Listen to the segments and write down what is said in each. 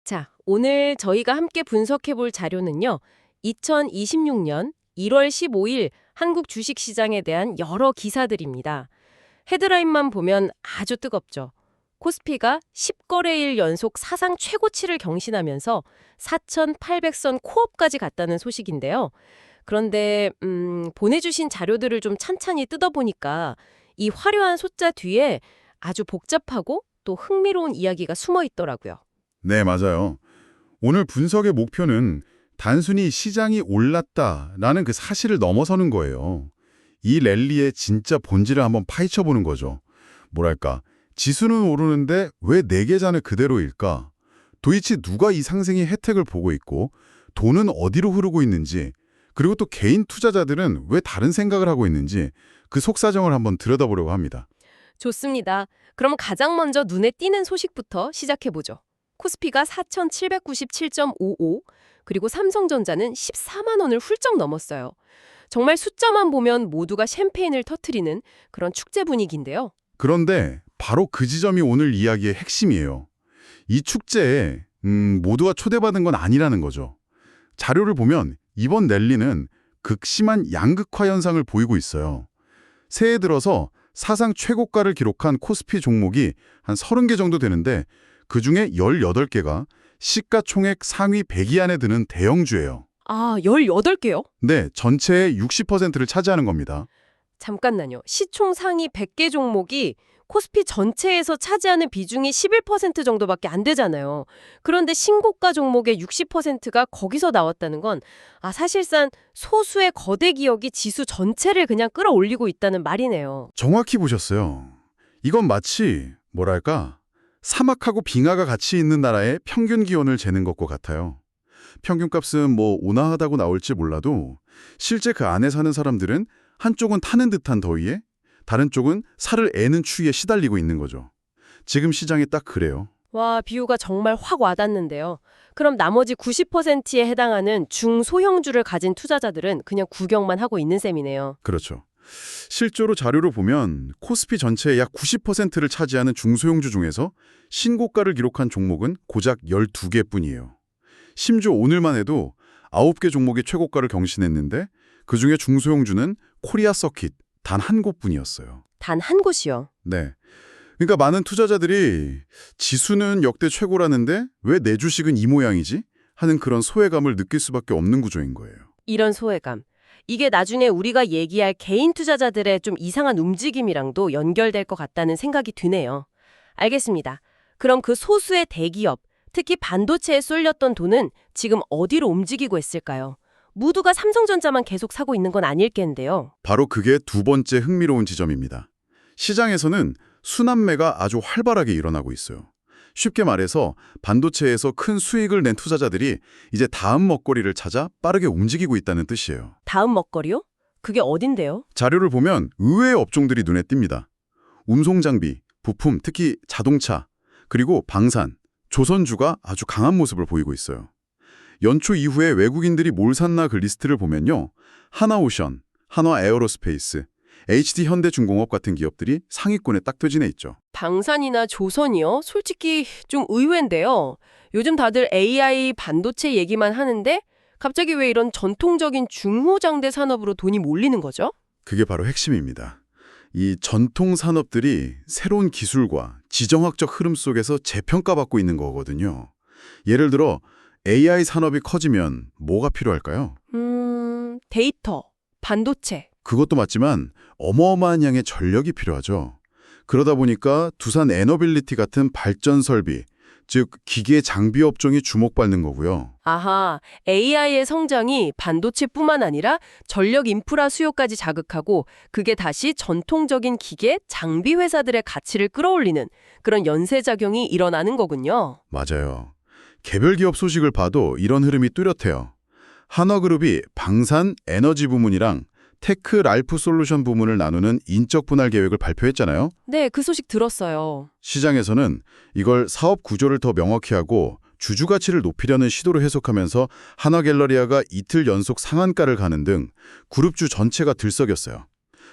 자, 오늘 저희가 함께 분석해 볼 자료는요. 2026년 1월 15일 한국 주식시장에 대한 여러 기사들입니다. 헤드라인만 보면 아주 뜨겁죠. 코스피가 10거래일 연속 사상 최고치를 경신하면서 4,800선 코업까지 갔다는 소식인데요. 그런데 보내주신 자료들을 좀 찬찬히 뜯어보니까 이 화려한 숫자 뒤에 아주 복잡하고 또 흥미로운 이야기가 숨어 있더라고요. 네, 맞아요. 오늘 분석의 목표는 단순히 시장이 올랐다라는 그 사실을 넘어서는 거예요. 이 랠리의 진짜 본질을 한번 파헤쳐보는 거죠. 뭐랄까, 지수는 오르는데 왜 내 계좌는 그대로일까? 도대체 누가 이 상승의 혜택을 보고 있고 돈은 어디로 흐르고 있는지, 그리고 또 개인 투자자들은 왜 다른 생각을 하고 있는지 그 속사정을 한번 들여다보려고 합니다. 좋습니다. 그럼 가장 먼저 눈에 띄는 소식부터 시작해보죠. 코스피가 4,797.55, 그리고 삼성전자는 14만 원을 훌쩍 넘었어요. 정말 숫자만 보면 모두가 샴페인을 터트리는 그런 축제 분위기인데요. 그런데 바로 그 지점이 오늘 이야기의 핵심이에요. 이 축제에 모두가 초대받은 건 아니라는 거죠. 자료를 보면 이번 랠리는 극심한 양극화 현상을 보이고 있어요. 새해 들어서 사상 최고가를 기록한 코스피 종목이 한 30개 정도 되는데 그중에 18개가 시가총액 상위 100위 안에 드는 대형주예요. 아, 18개요? 네, 전체의 60%를 차지하는 겁니다. 잠깐만요. 시총 상위 100개 종목이 코스피 전체에서 차지하는 비중이 11% 정도밖에 안 되잖아요. 그런데 신고가 종목의 60%가 거기서 나왔다는 건 사실상 소수의 거대 기업이 지수 전체를 그냥 끌어올리고 있다는 말이네요. 정확히 보셨어요. 이건 마치 뭐랄까 사막하고 빙하가 같이 있는 나라의 평균 기온을 재는 것과 같아요. 평균값은 뭐 온화하다고 나올지 몰라도 실제 그 안에 사는 사람들은 한쪽은 타는 듯한 더위에 다른 쪽은 살을 애는 추위에 시달리고 있는 거죠. 지금 시장이 딱 그래요. 와, 비유가 정말 확 와닿는데요. 그럼 나머지 90%에 해당하는 중소형주를 가진 투자자들은 그냥 구경만 하고 있는 셈이네요. 그렇죠. 실제로 자료를 보면 코스피 전체의 약 90%를 차지하는 중소형주 중에서 신고가를 기록한 종목은 고작 12개뿐이에요. 심지어 오늘만 해도 9개 종목이 최고가를 경신했는데 그중에 중소형주는 코리아 서킷 단 한 곳뿐이었어요. 단 한 곳이요. 네. 그러니까 많은 투자자들이 지수는 역대 최고라는데 왜 내 주식은 이 모양이지? 하는 그런 소외감을 느낄 수밖에 없는 구조인 거예요. 이런 소외감. 이게 나중에 우리가 얘기할 개인 투자자들의 좀 이상한 움직임이랑도 연결될 것 같다는 생각이 드네요. 알겠습니다. 그럼 그 소수의 대기업, 특히 반도체에 쏠렸던 돈은 지금 어디로 움직이고 있을까요? 모두가 삼성전자만 계속 사고 있는 건 아닐 겐데요. 바로 그게 두 번째 흥미로운 지점입니다. 시장에서는 순환매가 아주 활발하게 일어나고 있어요. 쉽게 말해서 반도체에서 큰 수익을 낸 투자자들이 이제 다음 먹거리를 찾아 빠르게 움직이고 있다는 뜻이에요. 다음 먹거리요? 그게 어딘데요? 자료를 보면 의외의 업종들이 눈에 띕니다. 운송장비, 부품, 특히 자동차, 그리고 방산, 조선주가 아주 강한 모습을 보이고 있어요. 연초 이후에 외국인들이 뭘 샀나 그 리스트를 보면요. 하나오션, 한화에어로스페이스, HD현대중공업 같은 기업들이 상위권에 딱 표진해 있죠. 방산이나 조선이요? 솔직히 좀 의외인데요. 요즘 다들 AI 반도체 얘기만 하는데 갑자기 왜 이런 전통적인 중후장대 산업으로 돈이 몰리는 거죠? 그게 바로 핵심입니다. 이 전통 산업들이 새로운 기술과 지정학적 흐름 속에서 재평가받고 있는 거거든요. 예를 들어 AI 산업이 커지면 뭐가 필요할까요? 데이터, 반도체. 그것도 맞지만 어마어마한 양의 전력이 필요하죠. 그러다 보니까 두산 에너빌리티 같은 발전 설비, 즉 기계 장비 업종이 주목받는 거고요. 아하, AI의 성장이 반도체뿐만 아니라 전력 인프라 수요까지 자극하고 그게 다시 전통적인 기계, 장비 회사들의 가치를 끌어올리는 그런 연쇄작용이 일어나는 거군요. 맞아요. 개별 기업 소식을 봐도 이런 흐름이 뚜렷해요. 한화그룹이 방산, 에너지 부문이랑 테크, 랄프 솔루션 부문을 나누는 인적 분할 계획을 발표했잖아요. 네, 그 소식 들었어요. 시장에서는 이걸 사업 구조를 더 명확히 하고 주주 가치를 높이려는 시도로 해석하면서 한화갤러리아가 이틀 연속 상한가를 가는 등 그룹주 전체가 들썩였어요.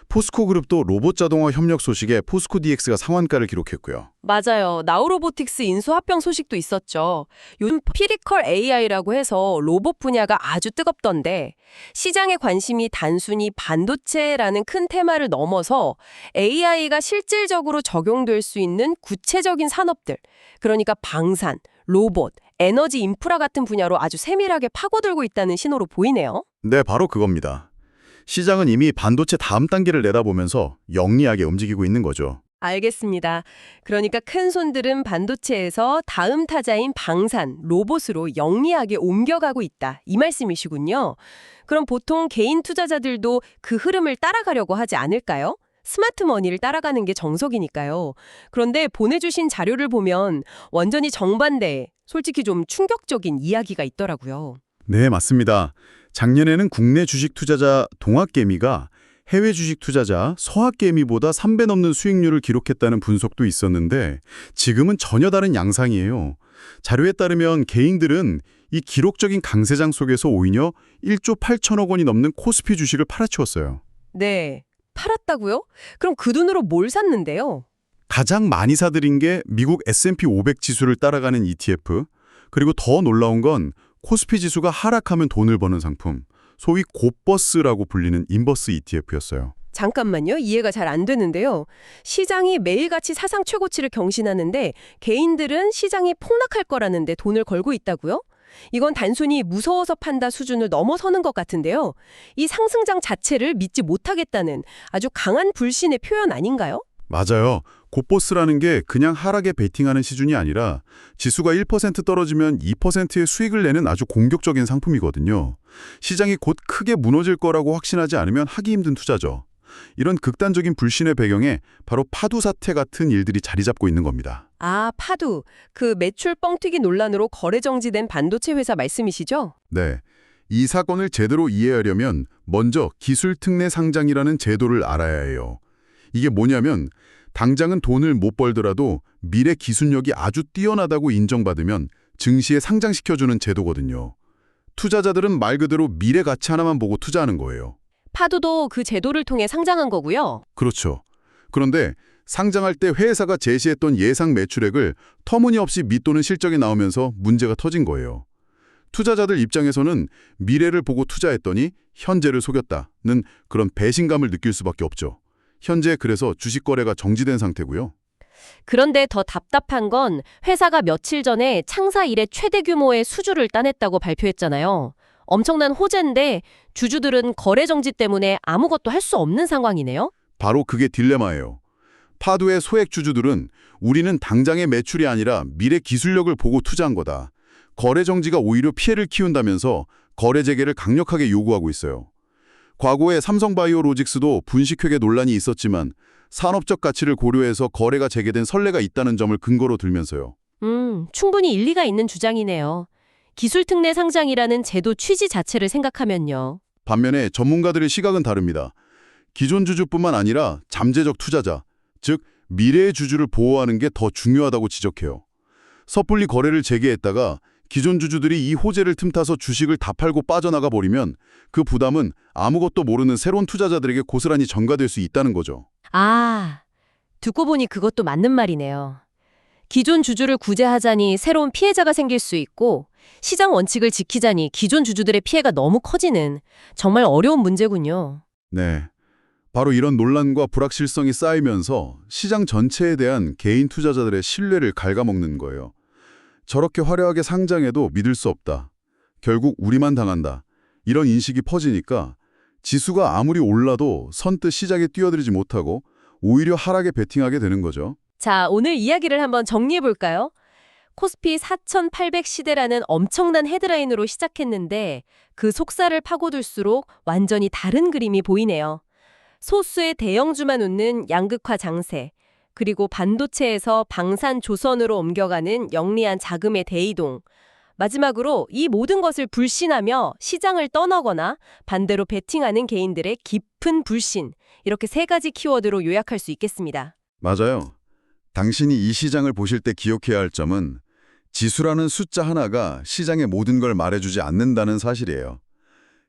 포스코 그룹도 로봇 자동화 협력 소식에 포스코 DX가 상한가를 기록했고요. 맞아요. 나우로보틱스 인수 합병 소식도 있었죠. 요즘 피리컬 AI라고 해서 로봇 분야가 아주 뜨겁던데 시장의 관심이 단순히 반도체라는 큰 테마를 넘어서 AI가 실질적으로 적용될 수 있는 구체적인 산업들, 그러니까 방산, 로봇, 에너지 인프라 같은 분야로 아주 세밀하게 파고들고 있다는 신호로 보이네요. 네, 바로 그겁니다. 시장은 이미 반도체 다음 단계를 내다보면서 영리하게 움직이고 있는 거죠. 알겠습니다. 그러니까 큰 손들은 반도체에서 다음 타자인 방산, 로봇으로 영리하게 옮겨가고 있다. 이 말씀이시군요. 그럼 보통 개인 투자자들도 그 흐름을 따라가려고 하지 않을까요? 스마트 머니를 따라가는 게 정석이니까요. 그런데 보내주신 자료를 보면 완전히 정반대, 솔직히 좀 충격적인 이야기가 있더라고요. 네, 맞습니다. 작년에는 국내 주식 투자자 동학개미가 해외 주식 투자자 서학개미보다 3배 넘는 수익률을 기록했다는 분석도 있었는데 지금은 전혀 다른 양상이에요. 자료에 따르면 개인들은 이 기록적인 강세장 속에서 오히려 1조 8천억 원이 넘는 코스피 주식을 팔아치웠어요. 네, 팔았다고요? 그럼 그 돈으로 뭘 샀는데요? 가장 많이 사들인 게 미국 S&P 500 지수를 따라가는 ETF, 그리고 더 놀라운 건 코스피 지수가 하락하면 돈을 버는 상품, 소위 곧버스라고 불리는 인버스 ETF였어요. 잠깐만요. 이해가 잘 안 되는데요. 시장이 매일같이 사상 최고치를 경신하는데 개인들은 시장이 폭락할 거라는데 돈을 걸고 있다고요? 이건 단순히 무서워서 판다 수준을 넘어서는 것 같은데요. 이 상승장 자체를 믿지 못하겠다는 아주 강한 불신의 표현 아닌가요? 맞아요. 곧버스라는 게 그냥 하락에 베팅하는 시준이 아니라 지수가 1% 떨어지면 2%의 수익을 내는 아주 공격적인 상품이거든요. 시장이 곧 크게 무너질 거라고 확신하지 않으면 하기 힘든 투자죠. 이런 극단적인 불신의 배경에 바로 파두 사태 같은 일들이 자리 잡고 있는 겁니다. 아, 파두. 그 매출 뻥튀기 논란으로 거래 정지된 반도체 회사 말씀이시죠? 네. 이 사건을 제대로 이해하려면 먼저 기술 특례 상장이라는 제도를 알아야 해요. 이게 뭐냐면 당장은 돈을 못 벌더라도 미래 기술력이 아주 뛰어나다고 인정받으면 증시에 상장시켜주는 제도거든요. 투자자들은 말 그대로 미래 가치 하나만 보고 투자하는 거예요. 파두도 그 제도를 통해 상장한 거고요. 그렇죠. 그런데 상장할 때 회사가 제시했던 예상 매출액을 터무니없이 밑도는 실적이 나오면서 문제가 터진 거예요. 투자자들 입장에서는 미래를 보고 투자했더니 현재를 속였다는 그런 배신감을 느낄 수밖에 없죠. 현재 그래서 주식 거래가 정지된 상태고요. 그런데 더 답답한 건 회사가 며칠 전에 창사 이래 최대 규모의 수주를 따냈다고 발표했잖아요. 엄청난 호재인데 주주들은 거래 정지 때문에 아무것도 할 수 없는 상황이네요. 바로 그게 딜레마예요. 파두의 소액 주주들은 우리는 당장의 매출이 아니라 미래 기술력을 보고 투자한 거다. 거래 정지가 오히려 피해를 키운다면서 거래 재개를 강력하게 요구하고 있어요. 과거에 삼성바이오로직스도 분식회계 논란이 있었지만 산업적 가치를 고려해서 거래가 재개된 선례가 있다는 점을 근거로 들면서요. 충분히 일리가 있는 주장이네요. 기술특례 상장이라는 제도 취지 자체를 생각하면요. 반면에 전문가들의 시각은 다릅니다. 기존 주주뿐만 아니라 잠재적 투자자, 즉 미래의 주주를 보호하는 게 더 중요하다고 지적해요. 섣불리 거래를 재개했다가 기존 주주들이 이 호재를 틈타서 주식을 다 팔고 빠져나가 버리면 그 부담은 아무것도 모르는 새로운 투자자들에게 고스란히 전가될 수 있다는 거죠. 아, 듣고 보니 그것도 맞는 말이네요. 기존 주주를 구제하자니 새로운 피해자가 생길 수 있고 시장 원칙을 지키자니 기존 주주들의 피해가 너무 커지는 정말 어려운 문제군요. 네. 바로 이런 논란과 불확실성이 쌓이면서 시장 전체에 대한 개인 투자자들의 신뢰를 갉아먹는 거예요. 저렇게 화려하게 상장해도 믿을 수 없다. 결국 우리만 당한다. 이런 인식이 퍼지니까 지수가 아무리 올라도 선뜻 시장에 뛰어들지 못하고 오히려 하락에 베팅하게 되는 거죠. 자, 오늘 이야기를 한번 정리해볼까요? 코스피 4,800 시대라는 엄청난 헤드라인으로 시작했는데 그 속살을 파고들수록 완전히 다른 그림이 보이네요. 소수의 대형주만 웃는 양극화 장세, 그리고 반도체에서 방산 조선으로 옮겨가는 영리한 자금의 대이동, 마지막으로 이 모든 것을 불신하며 시장을 떠나거나 반대로 베팅하는 개인들의 깊은 불신, 이렇게 세 가지 키워드로 요약할 수 있겠습니다. 맞아요. 당신이 이 시장을 보실 때 기억해야 할 점은 지수라는 숫자 하나가 시장의 모든 걸 말해주지 않는다는 사실이에요.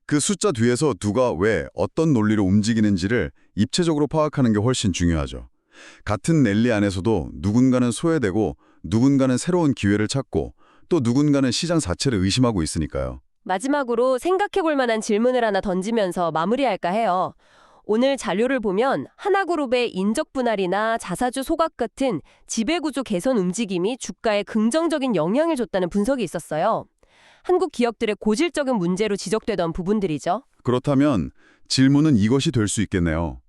그 숫자 뒤에서 누가 왜 어떤 논리로 움직이는지를 입체적으로 파악하는 게 훨씬 중요하죠. 같은 랠리 안에서도 누군가는 소외되고 누군가는 새로운 기회를 찾고 또 누군가는 시장 자체를 의심하고 있으니까요. 마지막으로 생각해 볼 만한 질문을 하나 던지면서 마무리할까 해요. 오늘 자료를 보면 하나그룹의 인적 분할이나 자사주 소각 같은 지배구조 개선 움직임이 주가에 긍정적인 영향을 줬다는 분석이 있었어요. 한국 기업들의 고질적인 문제로 지적되던 부분들이죠. 그렇다면 질문은 이것이 될 수 있겠네요.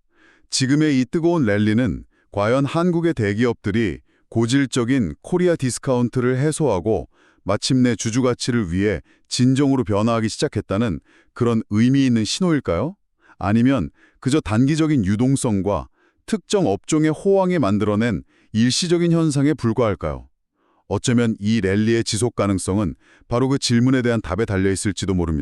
지금의 이 뜨거운 랠리는 과연 한국의 대기업들이 고질적인 코리아 디스카운트를 해소하고 마침내 주주 가치를 위해 진정으로 변화하기 시작했다는 그런 의미 있는 신호일까요? 아니면 그저 단기적인 유동성과 특정 업종의 호황이 만들어낸 일시적인 현상에 불과할까요? 어쩌면 이 랠리의 지속 가능성은 바로 그 질문에 대한 답에 달려 있을지도 모릅니다.